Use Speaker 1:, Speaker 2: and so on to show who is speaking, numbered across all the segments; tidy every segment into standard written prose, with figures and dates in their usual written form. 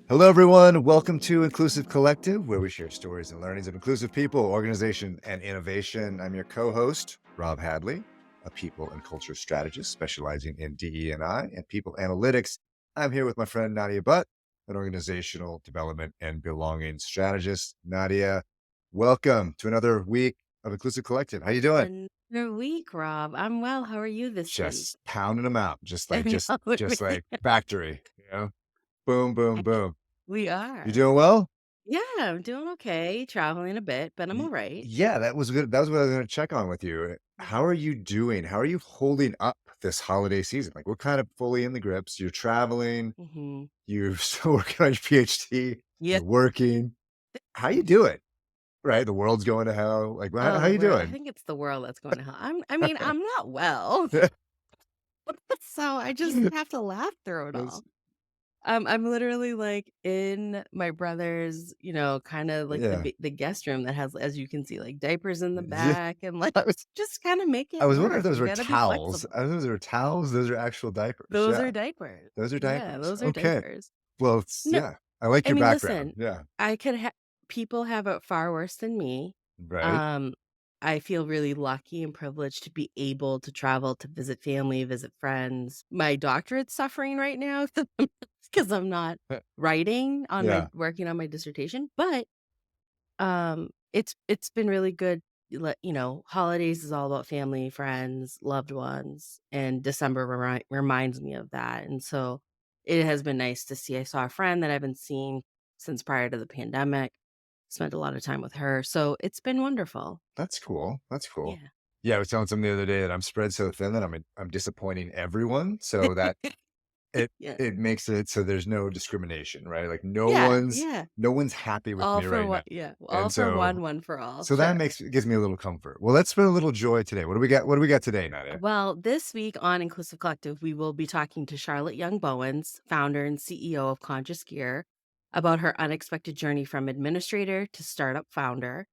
Speaker 1: Hello, everyone. Welcome to Inclusive Collective, where we share stories and learnings of inclusive people, organization, and innovation. I'm your co-host, Rob Hadley, a people and culture strategist specializing in DE&I and people analytics. I'm here with my friend Nadia Butt, an organizational development and belonging strategist. Nadia, welcome to another week of Inclusive Collective. How you doing?
Speaker 2: Another week, Rob. I'm well. How are you this week?
Speaker 1: Just pounding them out, just
Speaker 2: I
Speaker 1: like just
Speaker 2: know it
Speaker 1: just
Speaker 2: really-
Speaker 1: like factory, boom, boom, boom.
Speaker 2: we
Speaker 1: You
Speaker 2: are.
Speaker 1: doing well?
Speaker 2: Yeah, I'm doing okay. Traveling a bit, but I'm all right.
Speaker 1: Yeah, that was good. That was what I was gonna check on with you. How
Speaker 2: Mhm.
Speaker 1: are you doing? How are you holding up this holiday season? Like, we're kind of fully in the grips. You're traveling,
Speaker 2: Mhm.
Speaker 1: you're still working on your PhD,
Speaker 2: Yeah.
Speaker 1: you're working. How you doing? Right? The world's going to hell. Like,
Speaker 2: Oh,
Speaker 1: how
Speaker 2: the
Speaker 1: you
Speaker 2: world. I
Speaker 1: doing?
Speaker 2: think it's the world that's going to hell. I'm not well. So I just have to laugh through it
Speaker 1: Those
Speaker 2: all. I'm literally like in my brother's, kind of like
Speaker 1: yeah.
Speaker 2: the guest room that has, as you can see, like diapers in the
Speaker 1: Yeah.
Speaker 2: back and like
Speaker 1: I was
Speaker 2: just kind of make
Speaker 1: I
Speaker 2: it
Speaker 1: was wondering if
Speaker 2: work.
Speaker 1: those
Speaker 2: You
Speaker 1: were
Speaker 2: got to be
Speaker 1: towels.
Speaker 2: flexible.
Speaker 1: Those are towels, those are actual diapers.
Speaker 2: Those
Speaker 1: Yeah.
Speaker 2: are diapers.
Speaker 1: Those are
Speaker 2: Yeah,
Speaker 1: diapers.
Speaker 2: those are
Speaker 1: Okay.
Speaker 2: diapers.
Speaker 1: Well, it's
Speaker 2: No,
Speaker 1: yeah. I like
Speaker 2: I
Speaker 1: your
Speaker 2: mean,
Speaker 1: background.
Speaker 2: listen,
Speaker 1: Yeah.
Speaker 2: I could ha people have it far worse than me.
Speaker 1: Right.
Speaker 2: Um, I feel really lucky and privileged to be able to travel to visit family, visit friends. My doctorate's suffering right now because I'm not writing on my
Speaker 1: Yeah.
Speaker 2: working on my dissertation, but, it's been really good. Holidays is all about family, friends, loved ones, and December reminds me of that, and so it has been nice to see. I saw a friend that I've been seeing since prior to the pandemic, spent a lot of time with her, so it's been wonderful.
Speaker 1: That's cool. That's cool.
Speaker 2: Yeah.
Speaker 1: Yeah, I was telling someone the other day that I'm spread so thin that I'm disappointing everyone, so that it
Speaker 2: Yeah.
Speaker 1: it makes it so there's no discrimination, right? Like, no
Speaker 2: Yeah,
Speaker 1: one's
Speaker 2: yeah.
Speaker 1: no one's happy with
Speaker 2: All
Speaker 1: me
Speaker 2: for
Speaker 1: right now.
Speaker 2: one, yeah, all
Speaker 1: And
Speaker 2: for
Speaker 1: so
Speaker 2: one for all,
Speaker 1: so that
Speaker 2: sure.
Speaker 1: gives me a little comfort. Well, let's spread a little joy today. What do we got today, Nadia?
Speaker 2: Well, this week on Inclusive Collective, we will be talking to Charlotte Young Bowens, founder and CEO of Conscious Gear, about her unexpected journey from administrator to startup founder.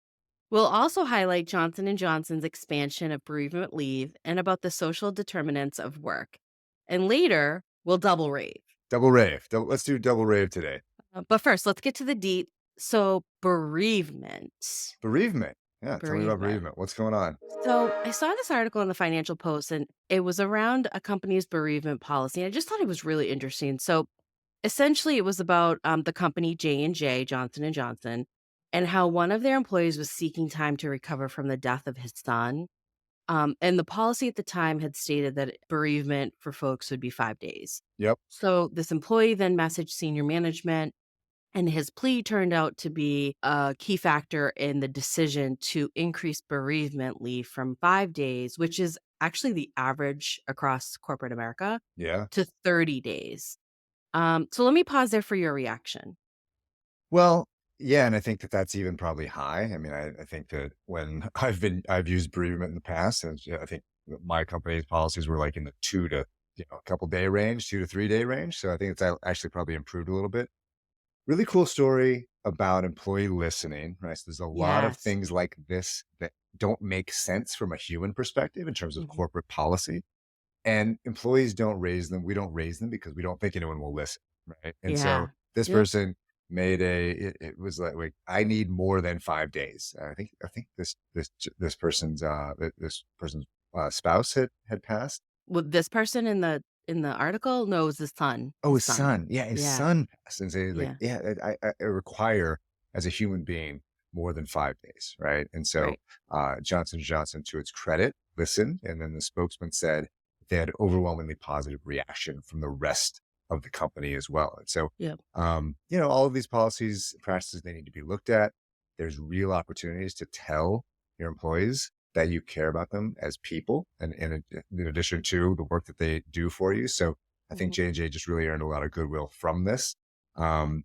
Speaker 2: We'll also highlight Johnson& and Johnson's expansion of bereavement leave and about the social determinants of work. And later, we'll double rave.
Speaker 1: Double rave. Let's do double rave today.
Speaker 2: But first, let's get to the deep. So, bereavement.
Speaker 1: Bereavement. Yeah, tell me about
Speaker 2: Bereavement.
Speaker 1: bereavement. What's going on?
Speaker 2: So I saw this article in the Financial Post and it was around a company's bereavement policy. And I just thought it was really interesting. So essentially it was about the company J&J, Johnson& Johnson, and how one of their employees was seeking time to recover from the death of his son. And the policy at the time had stated that bereavement for folks would be 5 days.
Speaker 1: Yep.
Speaker 2: So this employee then messaged senior management and his plea turned out to be a key factor in the decision to increase bereavement leave from 5 days, which is actually the average across corporate America,
Speaker 1: Yeah.
Speaker 2: to 30 days. So let me pause there for your reaction.
Speaker 1: Well, yeah, and I think that that's even probably high. I mean, I think that when I've used bereavement in the past, and yeah, I think that my company's policies were like in the a couple day range, 2 to 3 day range. So I think it's actually probably improved a little bit. Really cool story about employee listening, right? So there's a lot of
Speaker 2: Yes.
Speaker 1: things like this that don't make sense from a human perspective in terms of
Speaker 2: Mhm.
Speaker 1: corporate policy. And employees don't raise them. We don't raise them because we don't think anyone will listen, right? And so
Speaker 2: Yeah.
Speaker 1: this
Speaker 2: Yep.
Speaker 1: person made it was like, I need more than 5 days. I think this person's spouse had passed.
Speaker 2: With this person in the article knows his son.
Speaker 1: Oh,
Speaker 2: His
Speaker 1: his
Speaker 2: son.
Speaker 1: son. Yeah, his
Speaker 2: Yeah.
Speaker 1: son passed, and say like,
Speaker 2: Yeah.
Speaker 1: yeah, I require as a human being more than 5 days, right? And so
Speaker 2: Right.
Speaker 1: Johnson Johnson, to its credit, listened, and then the spokesman said they had overwhelmingly positive reaction from the rest of the company as well. And so,
Speaker 2: Yep.
Speaker 1: all of these policies, practices, they need to be looked at. There's real opportunities to tell your employees that you care about them as people, and in addition to the work that they do for you. So I think
Speaker 2: Mhm.
Speaker 1: J&J just really earned a lot of goodwill from this. Um,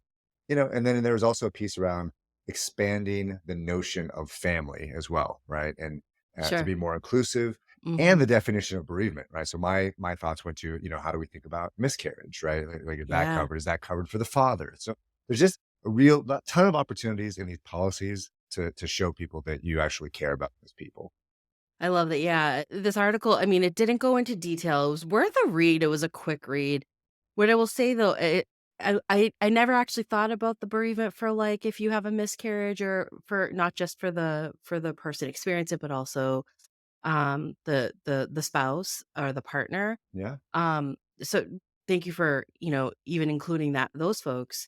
Speaker 1: and then there was also a piece around expanding the notion of family as well, right? And to
Speaker 2: Sure.
Speaker 1: be more inclusive, and
Speaker 2: Mhm.
Speaker 1: the definition of bereavement, right? So my thoughts went to, how do we think about miscarriage, right? Like, is that
Speaker 2: Yeah.
Speaker 1: covered? Is that covered for the father? So there's just a ton of opportunities in these policies to show people that you actually care about those people.
Speaker 2: I love that. Yeah. This article, I mean, it didn't go into detail. It was worth a read. It was a quick read. What I will say though, I never actually thought about the bereavement for, like, if you have a miscarriage or for not just for the person experiencing it, but also, the spouse or the partner.
Speaker 1: Yeah.
Speaker 2: So thank you for, even including those folks.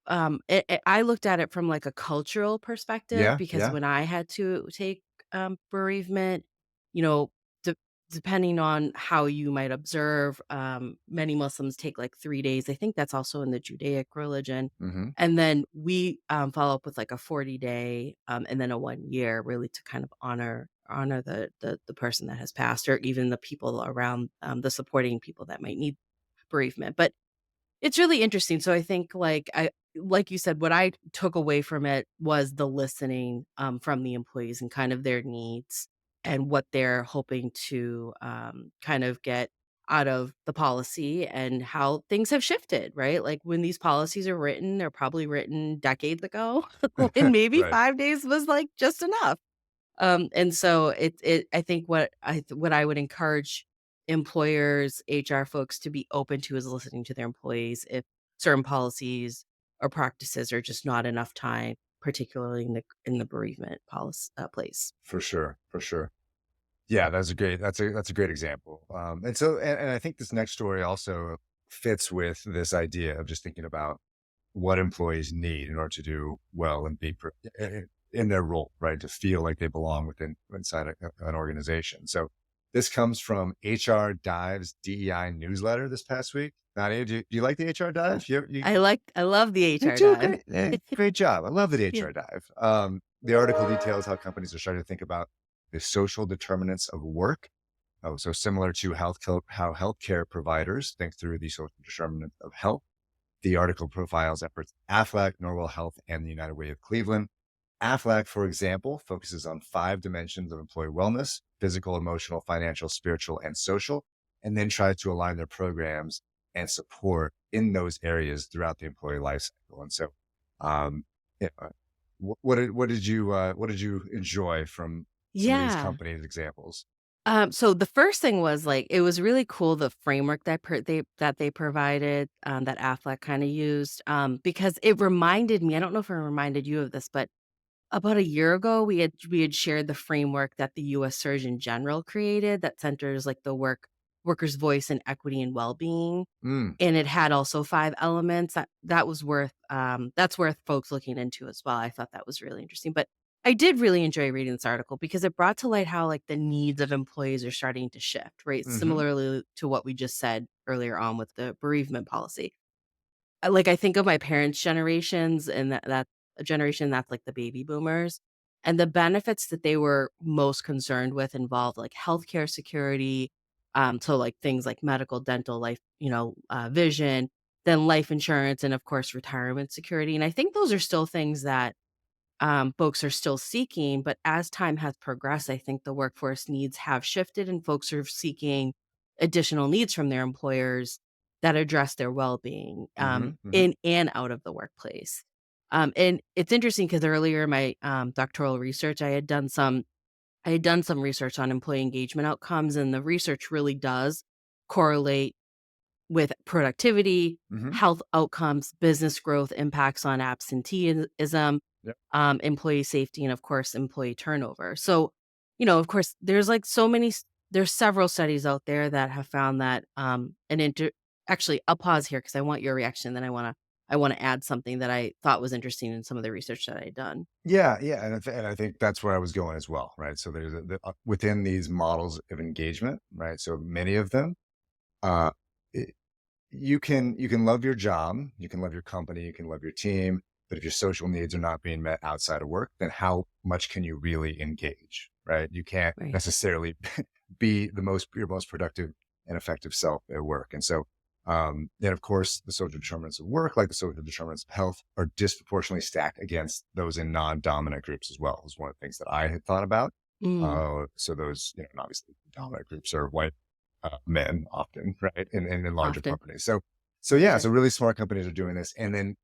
Speaker 2: I looked at it from, like, a cultural perspective
Speaker 1: Yeah.
Speaker 2: because
Speaker 1: Yeah.
Speaker 2: when I had to take, bereavement, you know, de depending on how you might observe, many Muslims take, like, 3 days. I think that's also in the Judaic religion,
Speaker 1: Hmm.
Speaker 2: and then we, follow up with, like, a 40-day, and then a 1 year really to kind of honor the person that has passed or even the people around, the supporting people that might need bereavement, but it's really interesting. So I think like you said, what I took away from it was the listening, from the employees and kind of their needs and what they're hoping to, kind of get out of the policy and how things have shifted, right? Like when these policies are written, they're probably written decades ago when maybe
Speaker 1: Right.
Speaker 2: 5 days was like just enough. And so I think what I would encourage employers, HR folks to be open to is listening to their employees if certain policies or practices are just not enough time, particularly in the bereavement policy place.
Speaker 1: For sure. For sure. Yeah, that's a great example. And I think this next story also fits with this idea of just thinking about what employees need in order to do well and in their role, right? To feel like they belong inside an organization. So this comes from HR Dive's DEI newsletter this past week. Nadia, do you like the HR Dive?
Speaker 2: I love the
Speaker 1: Me
Speaker 2: HR
Speaker 1: too.
Speaker 2: dive.
Speaker 1: Great, great job. I love the
Speaker 2: Yeah.
Speaker 1: HR Dive. The article details how companies are starting to think about the social determinants of work. Oh, so similar to how healthcare providers think through the social determinants of health. The article profiles efforts at Aflac, Norwell Health, and the United Way of Cleveland. Aflac, for example, focuses on 5 dimensions of employee wellness: physical, emotional, financial, spiritual, and social, and then tries to align their programs and support in those areas throughout the employee life cycle. And so, um, yeah, what did you enjoy from some of these
Speaker 2: Yeah.
Speaker 1: companies' examples?
Speaker 2: So the first thing was like it was really cool the framework that they provided, that Aflac kind of used, because it reminded me. I don't know if it reminded you of this, but about a year ago, we had shared the framework that the U.S. Surgeon General created that centers like the worker's voice and equity and well being.
Speaker 1: Mm,
Speaker 2: And it had also 5 elements that was worth, that's worth folks looking into as well. I thought that was really interesting, but I did really enjoy reading this article because it brought to light how, like, the needs of employees are starting to shift, right?
Speaker 1: hmm.
Speaker 2: Similarly to what we just said earlier on with the bereavement policy. I think of my parents' generations and that a generation that's like the baby boomers, and the benefits that they were most concerned with involved, like, healthcare security, so, like, things like medical, dental, life, vision, then life insurance, and, of course, retirement security, and I think those are still things that folks are still seeking. But as time has progressed, I think the workforce needs have shifted and folks are seeking additional needs from their employers that address their well-being,
Speaker 1: Hmm. Hmm.
Speaker 2: in and out of the workplace. And it's interesting because earlier in my doctoral research, I had done some research on employee engagement outcomes, and the research really does correlate with productivity,
Speaker 1: Hmm.
Speaker 2: health outcomes, business growth, impacts on absenteeism,
Speaker 1: Yep.
Speaker 2: employee safety, and of course, employee turnover. So, of course, there's several studies out there that have found that actually, I'll pause here because I want your reaction. Then I want to add something that I thought was interesting in some of the research that I had done.
Speaker 1: Yeah, yeah, and I think that's where I was going as well, right? So there's within these models of engagement, right? So many of them, uh, it, you can love your job, you can love your company, you can love your team, but if your social needs are not being met outside of work, then how much can you really engage, right? You can't
Speaker 2: Right.
Speaker 1: necessarily be your most productive and effective self at work. And so, then of course, the social determinants of work, like the social determinants of health, are disproportionately stacked against those in non-dominant groups as well. Is one of the things that I had thought about.
Speaker 2: Mm,
Speaker 1: So those, and obviously, dominant groups are white men often, right? In larger
Speaker 2: often.
Speaker 1: companies. So yeah,
Speaker 2: Yeah.
Speaker 1: so really smart companies are doing this. And then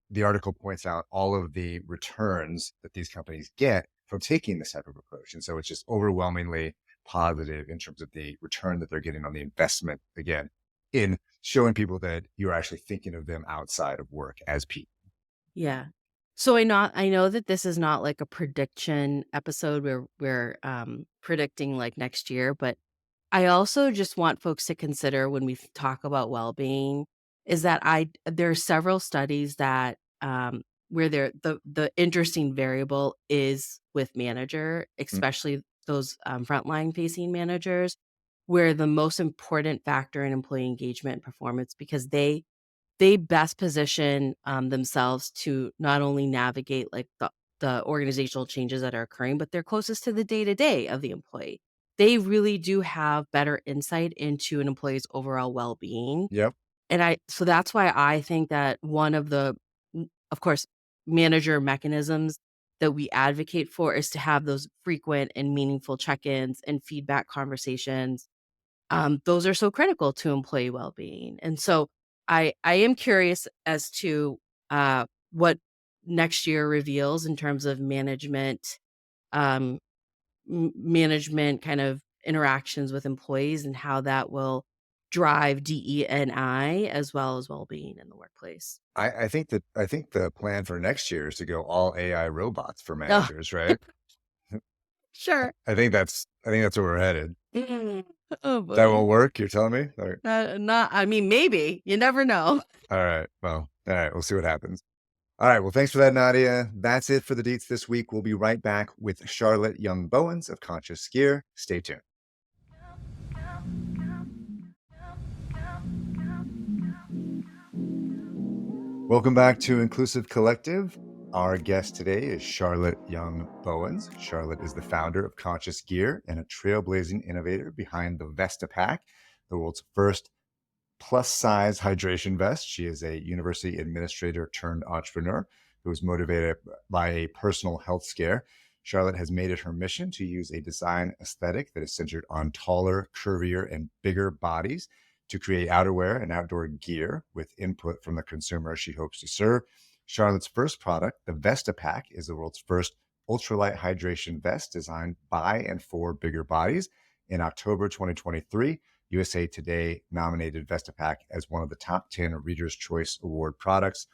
Speaker 1: the article points out all of the returns that these companies get from taking this type of approach. And so it's just overwhelmingly positive in terms of the return that they're getting on the investment, again, in showing people that you're actually thinking of them outside of work as people.
Speaker 2: Yeah. So I know that this is not like a prediction episode where we're predicting like next year, but I also just want folks to consider when we talk about well-being is that there are several studies that where the interesting variable is with manager,
Speaker 1: Mm,
Speaker 2: especially those frontline facing managers, where the most important factor in employee engagement and performance because they best position, themselves to not only navigate, like, the organizational changes that are occurring, but they're closest to the day-to-day of the employee. They really do have better insight into an employee's overall well-being,
Speaker 1: yep.
Speaker 2: and I so that's why I think that one of of course, manager mechanisms that we advocate for is to have those frequent and meaningful check-ins and feedback conversations those are so critical to employee well-being. And so I am curious as to what next year reveals in terms of um, management kind of interactions with employees and how that will drive DE&I as well as well-being in the workplace.
Speaker 1: I think the plan for next year is to go all AI robots for
Speaker 2: Oh,
Speaker 1: managers, right?
Speaker 2: sure.
Speaker 1: I think that's where we're headed.
Speaker 2: Mm. Oh
Speaker 1: That
Speaker 2: boy.
Speaker 1: will work. You're telling me? All right.
Speaker 2: Not. I mean, maybe you never know.
Speaker 1: All right. Well, all right. We'll see what happens. All right. Well, thanks for that, Nadia. That's it for the deets this week. We'll be right back with Charlotte Young Bowens of Conscious Gear. Stay tuned. Welcome back to Inclusive Collective. Our guest today is Charlotte Young Bowens. Charlotte is the founder of Conscious Gear and a trailblazing innovator behind the Vesta Pack, the world's first plus size hydration vest. She is a university administrator turned entrepreneur who was motivated by a personal health scare. Charlotte has made it her mission to use a design aesthetic that is centered on taller, curvier, and bigger bodies to create outerwear and outdoor gear with input from the consumer she hopes to serve. Charlotte's first product, the Vesta Pack, is the world's first ultralight hydration vest designed by and for bigger bodies. In October 2023, USA Today nominated Vestapack as one of the top 10 Reader's Choice Award products.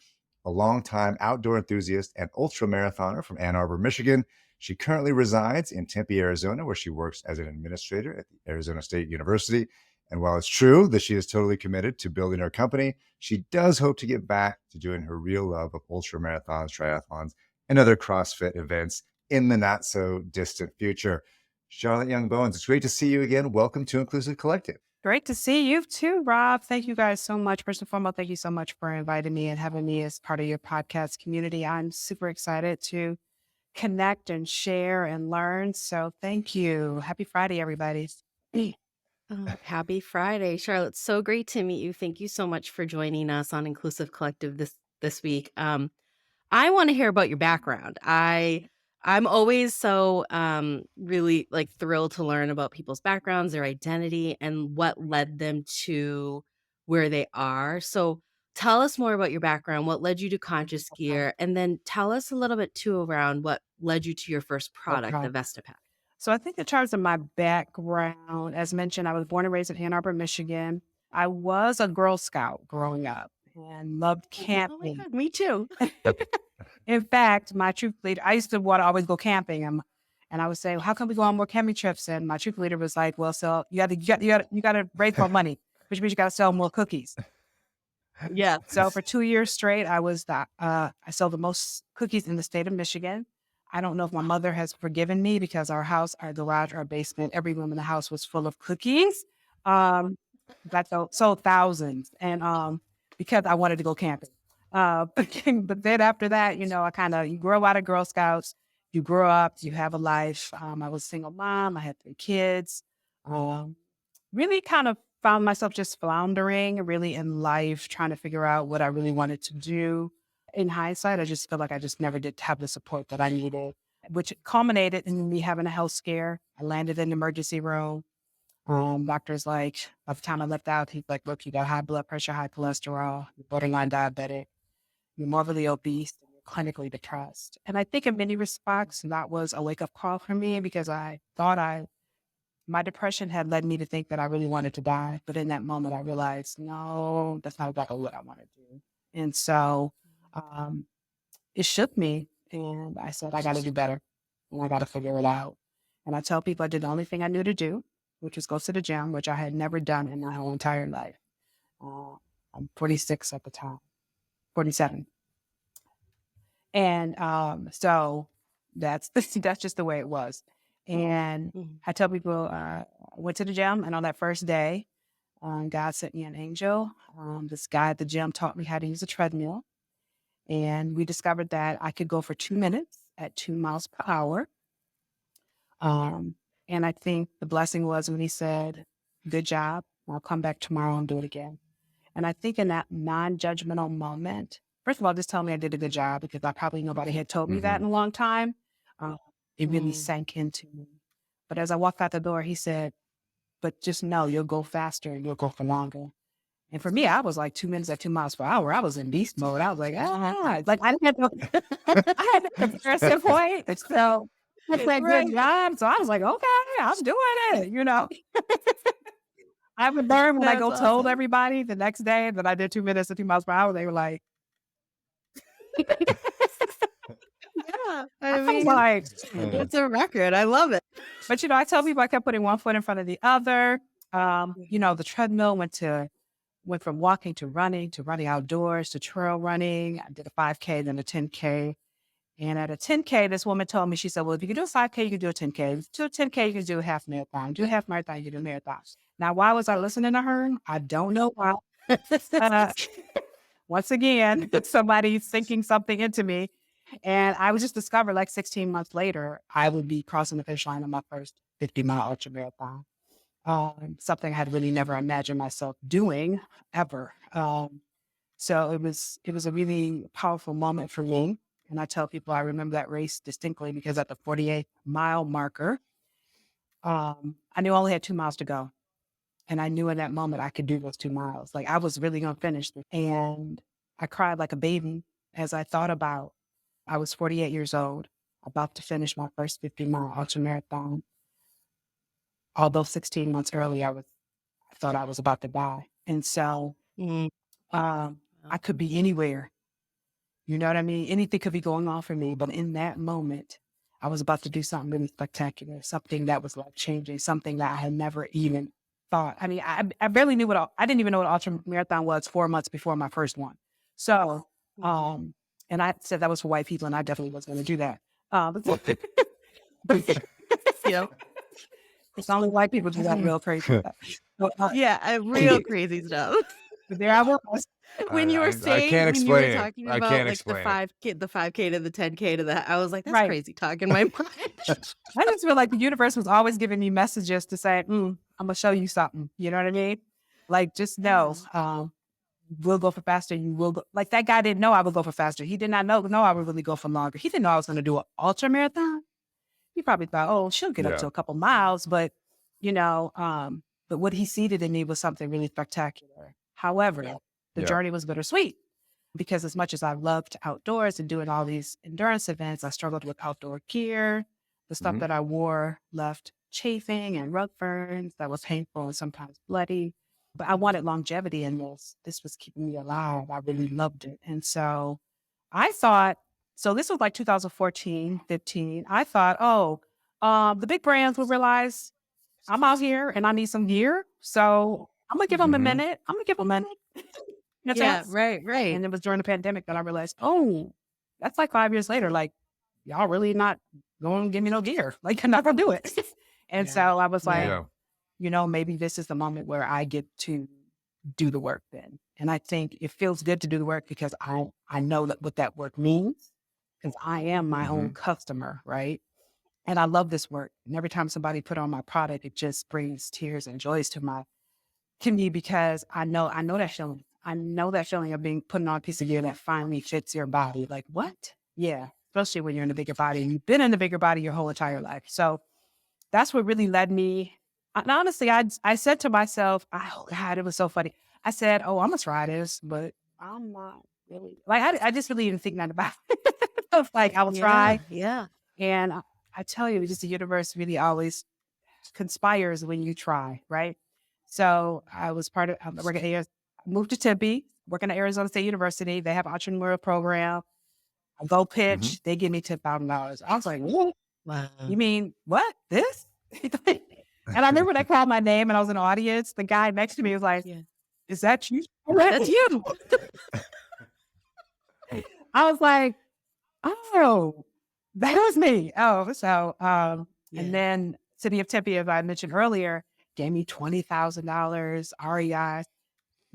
Speaker 1: A longtime outdoor enthusiast and ultra marathoner from Ann Arbor, Michigan, she currently resides in Tempe, Arizona, where she works as an administrator at the Arizona State University. And while it's true that she is totally committed to building her company, she does hope to get back to doing her real love of ultra marathons, triathlons, and other CrossFit events in the not so distant future. Charlotte Young Bowens, it's great to see you again. Welcome to Inclusive Collective.
Speaker 3: Great to see you too, Rob. Thank you guys so much. First and foremost, thank you so much for inviting me and having me as part of your podcast community. I'm super excited to connect and share and learn. So thank you. Happy Friday, everybody.
Speaker 2: Oh, happy Friday, Charlotte. So great to meet you. Thank you so much for joining us on Inclusive Collective this week. I want to hear about your background. I'm always so really like thrilled to learn about people's backgrounds, their identity, and what led them to where they are. So tell us more about your background, what led you to Conscious Gear, and then tell us a little bit too around what led you to your first product,
Speaker 3: Okay.
Speaker 2: the Vestapack.
Speaker 3: So I think in terms of my background, as mentioned, I was born and raised in Ann Arbor, Michigan. I was a Girl Scout growing up and loved
Speaker 2: Oh my
Speaker 3: camping.
Speaker 2: God, me too.
Speaker 3: In fact, my troop leader, I used to want to always go camping, and I would say, well, "How come we go on more camping trips?" And my troop leader was like, "Well, so you got to raise more money, which means you got to sell more cookies."
Speaker 2: Yeah.
Speaker 3: So for 2 years straight, I sold the most cookies in the state of Michigan. I don't know if my mother has forgiven me because our house, our garage, our basement, every room in the house was full of cookies. Um, that sold thousands, and because I wanted to go camping. But then after that, you grow out of Girl Scouts, you grow up, you have a life. I was a single mom, I had 3 kids. Um, Really kind of found myself just floundering really in life, trying to figure out what I really wanted to do. In hindsight, I just feel like I just never did have the support that I needed, which culminated in me having a health scare. I landed in the emergency room. Doctor's like, by the time I left out, he's like, look, you got high blood pressure, high cholesterol, you're borderline diabetic, you're morbidly obese, and you're clinically depressed. And I think in many respects, that was a wake up call for me because I thought I my depression had led me to think that I really wanted to die. But in that moment, I realized, no, that's not exactly what I want to do. And so um, it shook me. And I said, I got to do better and I got to figure it out. And I tell people I did the only thing I knew to do, which was go to the gym, which I had never done in my whole entire life. I'm 46 at the time, 47. And so that's that's just the way it was. And
Speaker 2: Mhm.
Speaker 3: I tell people I went to the gym, and on that first day, God sent me an angel. This guy at the gym taught me how to use a treadmill, and we discovered that I could go for 2 minutes at 2 miles per hour. And I think the blessing was when he said, "Good job. I'll come back tomorrow and do it again." And I think in that non-judgmental moment, first of all, just tell me I did a good job because I probably nobody had told me that
Speaker 1: Mm-hmm.
Speaker 3: in a long time. It really
Speaker 2: Mm.
Speaker 3: sank into me. But as I walked out the door, he said, "But just know you'll go faster and you'll go for longer." And for me, I was like 2 minutes at 2 miles per hour. I was in beast mode. I was like, like I didn't have no, I had no comparison point. So I said, good
Speaker 2: Right.
Speaker 3: job. So I was like, okay, I'm doing it. I would learn when I
Speaker 2: That's
Speaker 3: go told
Speaker 2: awesome.
Speaker 3: everybody the next day that I did 2 minutes at 2 miles per hour. They were like,
Speaker 2: Yeah,
Speaker 3: I
Speaker 2: I
Speaker 3: was
Speaker 2: mean,
Speaker 3: like,
Speaker 1: Uh,
Speaker 2: it's a record. I love it.
Speaker 3: but I tell people I kept putting one foot in front of the other. The treadmill went from walking to running outdoors to trail running. I did a 5K, then a 10K. And at a 10K, this woman told me, she said, well, if you can do a 5K, you can do a 10K. If you do a 10K, you can do a half marathon. Do a half marathon, you can do a marathon. Now, why was I listening to her? I don't know why. Uh, once again, somebody sinking something into me. And I was just discovered like 16 months later, I would be crossing the finish line on my first 50-mile ultra marathon. Something I had really never imagined myself doing ever. So it was a really powerful moment for me. And I tell people I remember that race distinctly because at the 48-mile marker, I knew I only had 2 miles to go. And I knew in that moment I could do those 2 miles. Like I was really going to finish. And I cried like a baby as I thought about I was 48 years old, about to finish my first 50-mile ultra marathon. Although 16 months earlier, I thought I was about to die. And so
Speaker 2: Mm.
Speaker 3: I could be anywhere. You know what I mean? Anything could be going on for me. But in that moment, I was about to do something really spectacular, something that was life changing, something that I had never even thought. I mean, I barely knew I didn't even know what ultra marathon was 4 months before my first one. So,
Speaker 2: Mhm.
Speaker 3: and I said that was for white people, and I definitely was going to do that. But
Speaker 2: Yep.
Speaker 3: it's only white people do that real crazy stuff. So,
Speaker 2: Yeah, real crazy stuff.
Speaker 3: but there I was.
Speaker 2: When you were
Speaker 1: I can't
Speaker 2: when you were
Speaker 1: explain it.
Speaker 2: talking
Speaker 1: I
Speaker 2: about,
Speaker 1: can't
Speaker 2: like,
Speaker 1: explain it.
Speaker 2: the 5K to the 10K to the I was like, "That's
Speaker 3: Right.
Speaker 2: crazy talk in my mind."
Speaker 3: I just feel like the universe was always giving me messages to say, I'm gonna show you something. You know what I mean? Like, just know, we'll go for faster. You will go. Like that guy didn't know I would go for faster. He did not know I would really go for longer. He didn't know I was going to do an ultra marathon. He probably thought, oh, she'll get up
Speaker 1: Yeah.
Speaker 3: to a couple miles, but but what he seeded in me was something really spectacular. However, the
Speaker 1: Yeah.
Speaker 3: journey was bittersweet because as much as I loved outdoors and doing all these endurance events, I struggled with outdoor gear. The stuff
Speaker 1: Mhm.
Speaker 3: that I wore left chafing and rug burns that was painful and sometimes bloody. But I wanted longevity in this. This was keeping me alive. I really loved it. And so I thought, so this was like 2014, 15. I thought, the big brands will realize I'm out here and I need some gear. So I'm going to give them a
Speaker 1: Mhm.
Speaker 3: minute. I'm going to give them a minute. In a
Speaker 2: Yeah,
Speaker 3: sense.
Speaker 2: right.
Speaker 3: And it was during the pandemic that I realized, oh, that's like 5 years later. Like, y'all really not going to give me no gear. Like, I'm not going to do it. And
Speaker 2: Yeah.
Speaker 3: so I was like,
Speaker 2: Yeah.
Speaker 1: Yeah.
Speaker 3: maybe this is the moment where I get to do the work then. And I think it feels good to do the work because I know what that work means because I am my own
Speaker 1: Mhm.
Speaker 3: customer, right? And I love this work. And every time somebody put on my product, it just brings tears and joys to me because I know that feeling. I know that feeling of being putting on a piece of gear that finally fits your body. Like, what? Yeah. Especially when you're in a bigger body and you've been in the bigger body your whole entire life. So that's what really led me. And honestly, I said to myself, oh God, it was so funny. I said, oh, I'm gonna try this, but I'm not really like I just really didn't think nothing about it. I was like, I will
Speaker 2: Yeah,
Speaker 3: try.
Speaker 2: yeah.
Speaker 3: And I tell you, just the universe really always conspires when you try, right? So I was part of, I work at AS, moved to Tempe, working at Arizona State University. They have an entrepreneurial program. I go
Speaker 1: Hmm.
Speaker 3: pitch, they give me $10,000. I was like, what?
Speaker 2: Wow.
Speaker 3: You mean what? This? And I remember they called my name and I was in the audience. The guy next to me was like,
Speaker 2: Yeah.
Speaker 3: is that you?
Speaker 2: That's you.
Speaker 3: I was like, oh, that was me. Oh, so,
Speaker 2: Yeah.
Speaker 3: and then City of Tempe, as I mentioned earlier, gave me $20,000. REI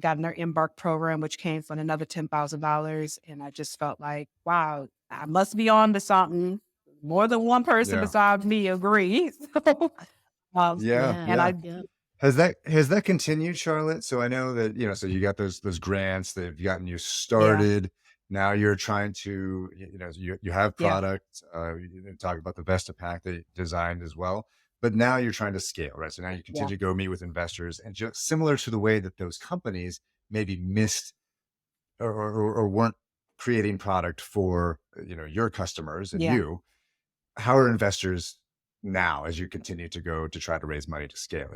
Speaker 3: got in their Embark program, which came from another $10,000. And I just felt like, wow, I must be on to something. More than one person
Speaker 1: Yeah.
Speaker 3: besides me agrees.
Speaker 1: Yeah.
Speaker 3: And
Speaker 1: Yeah.
Speaker 3: I,
Speaker 2: Yeah.
Speaker 1: Has that continued, Charlotte? So I know that, so you got those grants, they've gotten you
Speaker 3: yeah,
Speaker 1: started. Now you're trying to, you have
Speaker 3: yeah,
Speaker 1: product, you talk about the Vesta pack that you designed as well, but now you're trying to scale, right? So now you
Speaker 3: yeah,
Speaker 1: continue to go meet with investors, and just similar to the way that those companies maybe missed or weren't creating product for, your customers and
Speaker 3: yeah.
Speaker 1: you, how are investors now as you continue to go to try to raise money to scale?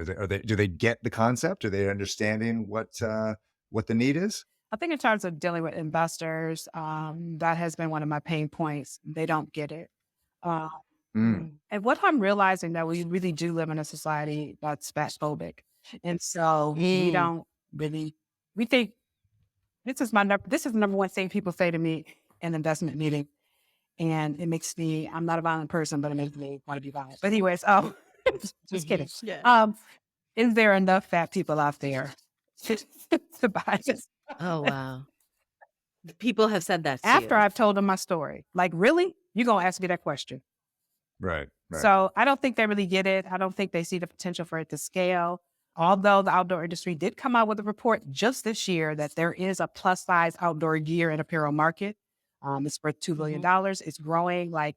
Speaker 1: Do they get the concept? Are they understanding what the need is?
Speaker 3: I think in terms of dealing with investors, that has been one of my pain points. They don't get it. Uh,
Speaker 1: Mm,
Speaker 3: and what I'm realizing that we really do live in a society that's fat phobic. And so we
Speaker 2: Mm.
Speaker 3: don't really, we think this is the number one thing people say to me in investment meeting. And it makes me, I'm not a violent person, but it makes me want to be violent. But anyways, just kidding.
Speaker 2: Yeah.
Speaker 3: Is there enough fat people out there to, to buy this?
Speaker 2: Oh, wow. People have said that to
Speaker 3: After
Speaker 2: you.
Speaker 3: I've told them my story. Like, really? You're going to ask me that question.
Speaker 1: right, right.
Speaker 3: So I don't think they really get it. I don't think they see the potential for it to scale. Although the outdoor industry did come out with a report just this year that there is a plus size outdoor gear and apparel market. It's worth $2 billion. It's growing like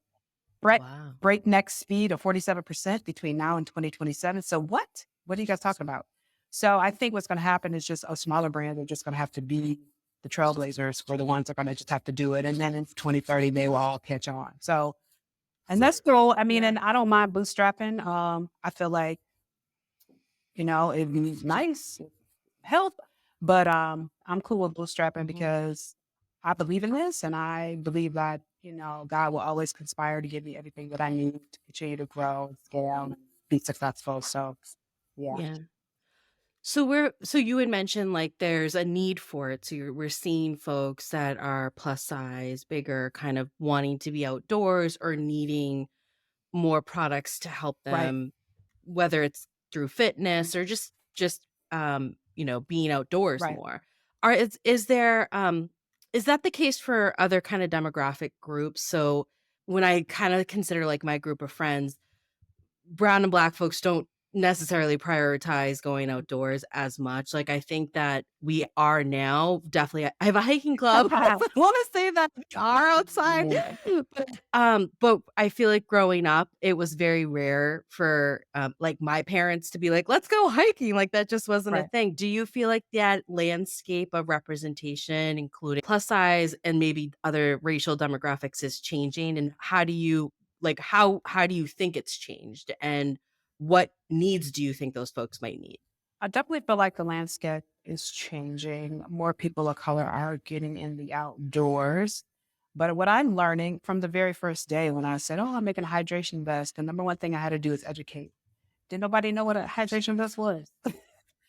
Speaker 2: Wow.
Speaker 3: breakneck speed of 47% between now and 2027. So what? What are you guys talking about? So I think what's going to happen is just a smaller brand are just going to have to be the trailblazers or the ones that are going to just have to do it. And then in 2030, they will all catch on. So, and that's cool. I mean,
Speaker 2: Yeah.
Speaker 3: and I don't mind bootstrapping. I feel like, it'd be nice, help, but I'm cool with bootstrapping because I believe in this and I believe that, God will always conspire to give me everything that I need to continue to grow, scale, and be successful. So yeah.
Speaker 2: Yeah. So you had mentioned like there's a need for it. So we're seeing folks that are plus size, bigger, kind of wanting to be outdoors or needing more products to help
Speaker 3: Right.
Speaker 2: them, whether it's through fitness or just being outdoors
Speaker 3: Right.
Speaker 2: more. Is that the case for other kind of demographic groups? So when I kind of consider like my group of friends, brown and black folks don't necessarily prioritize going outdoors as much. Like, I think that we are now definitely I have a hiking club. I want to say that we are outside.
Speaker 3: Yeah.
Speaker 2: But I feel like growing up, it was very rare for like my parents to be like, let's go hiking. Like that just wasn't a
Speaker 3: Right.
Speaker 2: thing. Do you feel like that landscape of representation, including plus size and maybe other racial demographics, is changing? And how do you how do you think it's changed, and what needs do you think those folks might need?
Speaker 3: I definitely feel like the landscape is changing. More people of color are getting in the outdoors. But what I'm learning from the very first day when I said, oh, I'm making a hydration vest, the number one thing I had to do is educate. Did nobody know what a hydration vest was?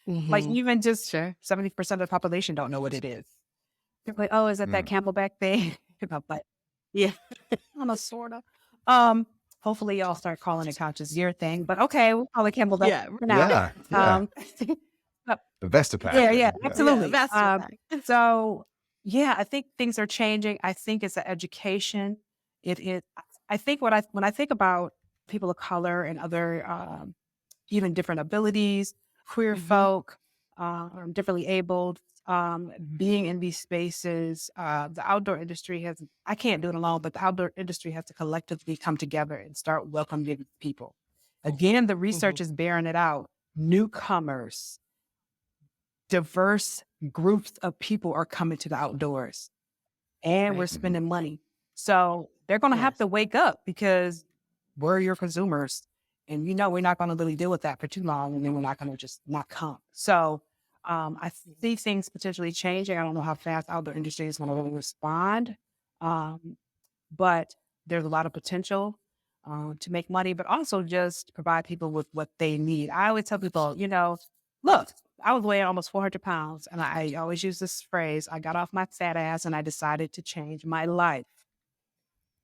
Speaker 3: Like
Speaker 2: Mhm.
Speaker 3: even just
Speaker 2: Sure.
Speaker 3: 70% of the population don't know what it is. They're like, oh, is that
Speaker 1: Mm.
Speaker 3: Camelback thing? I'm like,
Speaker 2: Yeah.
Speaker 3: I'm a sort of. Hopefully y'all start calling it conscious year thing, but okay, we'll call it Camelback
Speaker 2: Yeah.
Speaker 3: for now.
Speaker 1: Yeah, yeah.
Speaker 3: Um,
Speaker 1: The Vesta pack
Speaker 3: yeah, yeah,
Speaker 1: thing. Yeah.
Speaker 2: Yeah,
Speaker 3: absolutely.
Speaker 2: master pack.
Speaker 3: So yeah, I think things are changing. I think it's an education. It is. I think when I think about people of color and other even different abilities, queer
Speaker 2: Mhm.
Speaker 3: folk, differently abled, being in these spaces. The outdoor industry I can't do it alone, but the outdoor industry has to collectively come together and start welcoming people. Again, the research
Speaker 2: Mhm.
Speaker 3: is bearing it out. Newcomers, diverse groups of people are coming to the outdoors and we're
Speaker 2: Right.
Speaker 1: Mhm.
Speaker 3: spending money. So they're going to have
Speaker 2: Yes.
Speaker 3: to wake up because we're your consumers. And we're not going to really deal with that for too long, and then we're not going to just not come. So I see things potentially changing. I don't know how fast outdoor industry is going to really respond, but there's a lot of potential to make money, but also just provide people with what they need. I always tell people, look, I was weighing almost 400 pounds, and I always use this phrase: I got off my fat ass and I decided to change my life.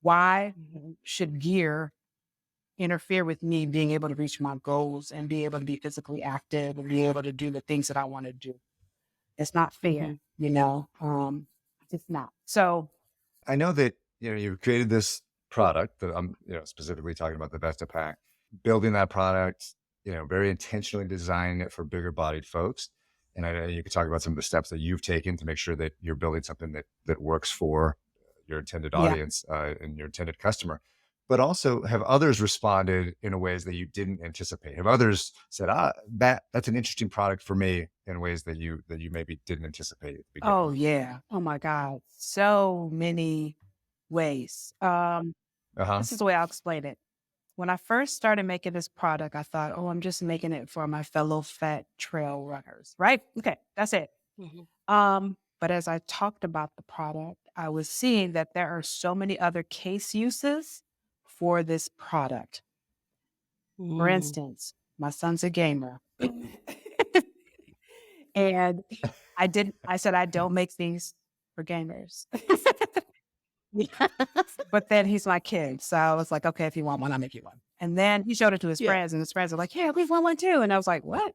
Speaker 3: Why should gear interfere with me being able to reach my goals and be able to be physically active and be able to do the things that I want to do? It's not fair, it's not. So
Speaker 1: I know that you've created this product that I'm specifically talking about, the Vesta Pack. Building that product, very intentionally designing it for bigger bodied folks. And I know you could talk about some of the steps that you've taken to make sure that you're building something that works for your intended
Speaker 3: yeah.
Speaker 1: audience and your intended customer. But also, have others responded in ways that you didn't anticipate? Have others said, that's an interesting product for me in ways that you maybe didn't anticipate at the beginning?
Speaker 3: Oh yeah. Oh my God. So many ways. This is the way I'll explain it. When I first started making this product, I thought, oh, I'm just making it for my fellow fat trail runners, right? Okay, that's it. But as I talked about the product, I was seeing that there are so many other case uses for this product. For instance, my son's a gamer. And I said, I don't make these for gamers. But then he's my kid. So I was like, okay, if you want one, I'll make you one. And then he showed it to his friends, and his friends are like, yeah, we want one too. And I was like, what?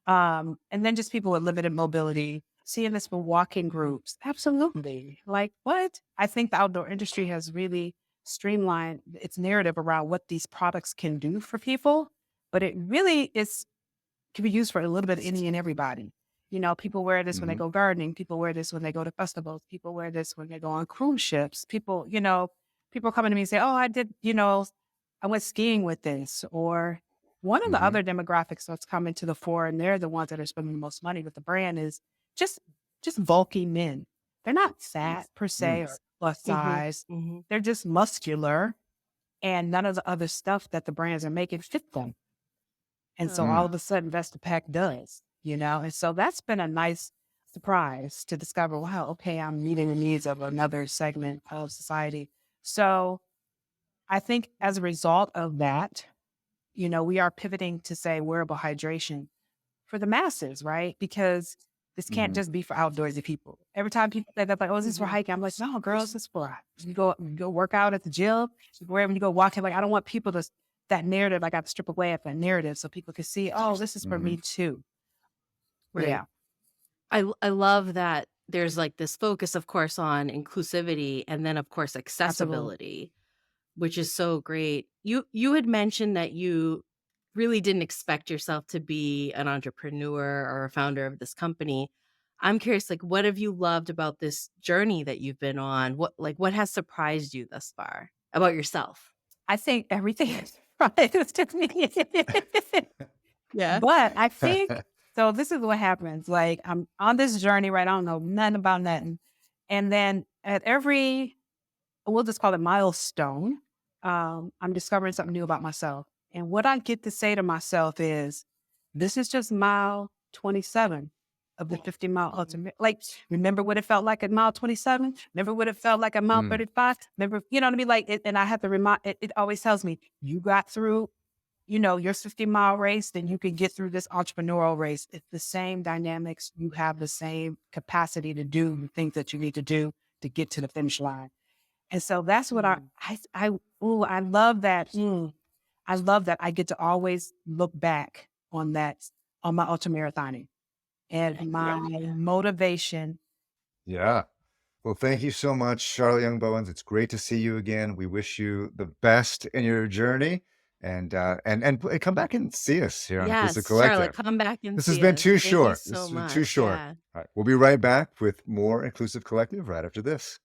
Speaker 3: And then just people with limited mobility, seeing this for walking groups. Absolutely. Like, what? I think the outdoor industry has really streamlined its narrative around what these products can do for people. But it really can be used for a little bit of any and everybody. People wear this when they go gardening. People wear this when they go to festivals. People wear this when they go on cruise ships. People coming to me and say, oh, I went skiing with this. Or one of the other demographics that's coming to the fore, and they're the ones that are spending the most money with the brand, is just bulky men. They're not fat per se or plus size. They're just muscular, and none of the other stuff that the brands are making fit them. And so all of a sudden, Vesta Pack does, and so that's been a nice surprise to discover, wow, okay, I'm meeting the needs of another segment of society. So I think as a result of that, we are pivoting to say wearable hydration for the masses, right? Because this can't just be for outdoorsy people. Every time people say that, like, oh, is this for hiking? I'm like, no, girls, this is for you go work out at the gym, wherever you go walking. Like, I don't want people to that narrative. I got to strip away at that narrative so people can see, oh, this is for me too.
Speaker 2: Right.
Speaker 3: Yeah.
Speaker 2: I love that there's like this focus, of course, on inclusivity and then, of course, accessibility, which is so great. You had mentioned that you really didn't expect yourself to be an entrepreneur or a founder of this company. I'm curious, like, what have you loved about this journey that you've been on? What has surprised you thus far about yourself?
Speaker 3: I think everything is right to me.
Speaker 2: Yeah.
Speaker 3: But I think, so this is what happens. Like, I'm on this journey, right? I don't know nothing about nothing. And then at every, we'll just call it milestone, I'm discovering something new about myself. And what I get to say to myself is, this is just mile 27 of the 50-mile ultimate. Like, remember what it felt like at mile 27? Remember what it felt like at mile 35? Remember, you know what I mean? Like, and I have to remind, it always tells me, you got through, your 50-mile race, then you can get through this entrepreneurial race. It's the same dynamics. You have the same capacity to do the things that you need to do to get to the finish line. And so that's what I love that. I love that I get to always look back on that, on my ultramarathoning and my motivation.
Speaker 1: Yeah. Well, thank you so much, Charlotte Young Bowens. It's great to see you again. We wish you the best in your journey, and come back and see us here on Inclusive
Speaker 2: Yes,
Speaker 1: Collective.
Speaker 2: Charlotte, come back and
Speaker 1: This
Speaker 2: see
Speaker 1: has been
Speaker 2: us.
Speaker 1: too
Speaker 2: Thank you
Speaker 1: short.
Speaker 2: so
Speaker 1: This has been
Speaker 2: much.
Speaker 1: too short.
Speaker 2: Yeah.
Speaker 1: All right, we'll be right back with more Inclusive Collective right after this.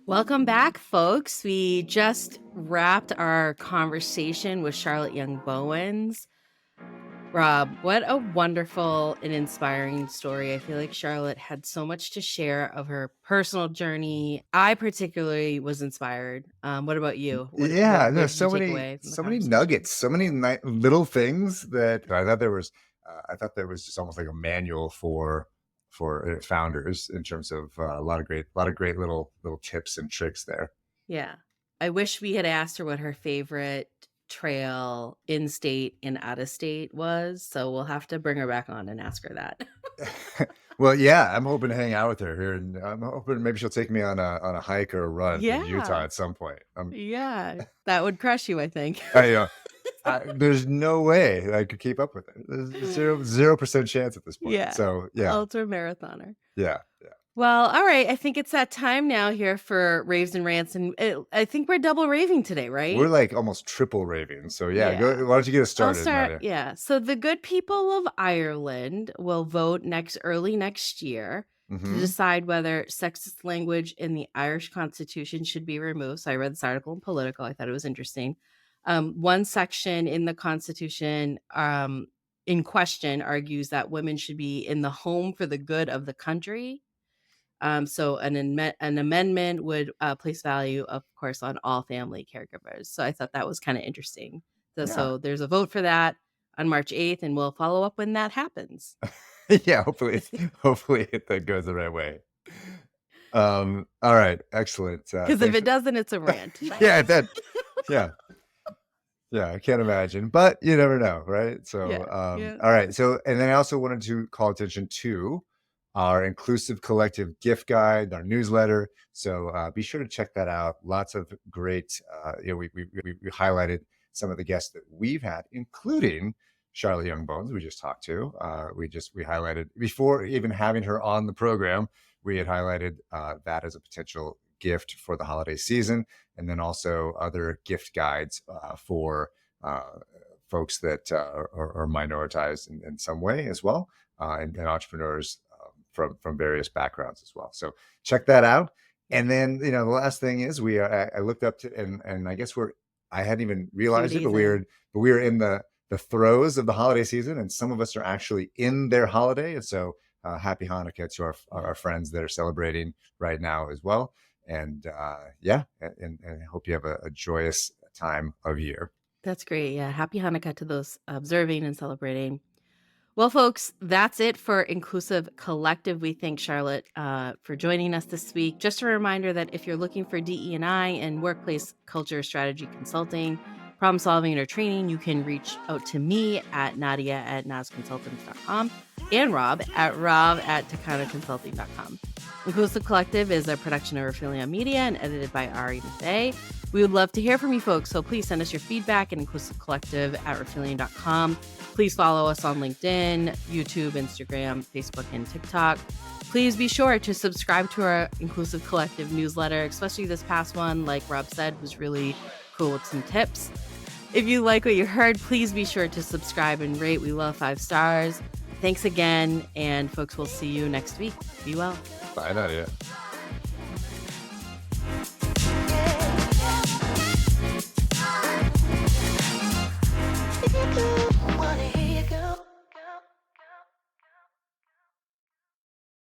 Speaker 2: Welcome back, folks. We just wrapped our conversation with Charlotte Young Bowens. Rob, what a wonderful and inspiring story. I feel like Charlotte had so much to share of her personal journey. I particularly was inspired. What about you?
Speaker 1: Yeah, no,
Speaker 2: What did you take away from the
Speaker 1: so many
Speaker 2: conversation?
Speaker 1: nuggets, so many little things that I thought there was. I thought there was just almost like a manual for founders in terms of a lot of great little tips and tricks there.
Speaker 2: Yeah. I wish we had asked her what her favorite trail in state and out of state was. So we'll have to bring her back on and ask her that.
Speaker 1: Well, yeah, I'm hoping to hang out with her here, and I'm hoping maybe she'll take me on a hike or a run in Utah
Speaker 2: Yeah.
Speaker 1: at some point.
Speaker 2: Yeah. That would crush you, I think.
Speaker 1: I, there's no way I could keep up with it. There's 0% chance at this point.
Speaker 2: Yeah.
Speaker 1: So yeah,
Speaker 2: Ultra marathoner.
Speaker 1: yeah.
Speaker 2: Well, all right. I think it's that time now here for raves and rants, and I think we're double raving today,
Speaker 1: We're
Speaker 2: right?
Speaker 1: like almost triple raving. So yeah,
Speaker 2: Yeah.
Speaker 1: go. Why don't you get us
Speaker 2: I'll
Speaker 1: started,
Speaker 2: start.
Speaker 1: Nadia?
Speaker 2: Yeah. So the good people of Ireland will vote early next year to
Speaker 1: Hmm.
Speaker 2: decide whether sexist language in the Irish Constitution should be removed. So I read this article in Politico. I thought it was interesting. One section in the Constitution in question argues that women should be in the home for the good of the country. So an amendment would place value, of course, on all family caregivers. So I thought that was kind of interesting. So,
Speaker 1: Yeah,
Speaker 2: so there's a vote for that on March 8th, and we'll follow up when that happens.
Speaker 1: yeah. Hopefully that goes the right way. All right, excellent.
Speaker 2: Because if
Speaker 1: Thanks.
Speaker 2: it doesn't, it's a rant.
Speaker 1: Yeah, yeah. Yeah, I can't imagine, but you never know, right?
Speaker 2: Yeah.
Speaker 1: So,
Speaker 2: Yeah.
Speaker 1: all right. So, and then I also wanted to call attention to our inclusive collective gift guide, our newsletter. So, be sure to check that out. Lots of great, we highlighted some of the guests that we've had, including Charlotte Young Bowens, we just talked to. We highlighted before even having her on the program, we had highlighted that as a potential gift for the holiday season, and then also other gift guides for folks that are minoritized in some way as well, and entrepreneurs from various backgrounds as well. So check that out. And then the last thing is I looked up to and I guess I hadn't even
Speaker 2: Few
Speaker 1: realized it, but
Speaker 2: days in.
Speaker 1: we are in the throes of the holiday season, and some of us are actually in their holiday. And so happy Hanukkah to our friends that are celebrating right now as well. And yeah, and I hope you have a joyous time of year.
Speaker 2: That's great. Yeah. Happy Hanukkah to those observing and celebrating. Well, folks, that's it for Inclusive Collective. We thank Charlotte for joining us this week. Just a reminder that if you're looking for DE&I and workplace culture strategy consulting, problem solving, or training, you can reach out to me at nadia@nasconsultants.com and Rob at takanaconsulting.com. Inclusive Collective is a production of Rifelion Media and edited by Ari Mathey. We would love to hear from you folks, so please send us your feedback at inclusivecollective@rifelion.com. Please follow us on LinkedIn, YouTube, Instagram, Facebook, and TikTok. Please be sure to subscribe to our Inclusive Collective newsletter, especially this past one, like Rob said, was really cool with some tips. If you like what you heard, please be sure to subscribe and rate. We love 5 stars. Thanks again, and folks, we'll see you next week. Be well.
Speaker 1: Bye, Nadia.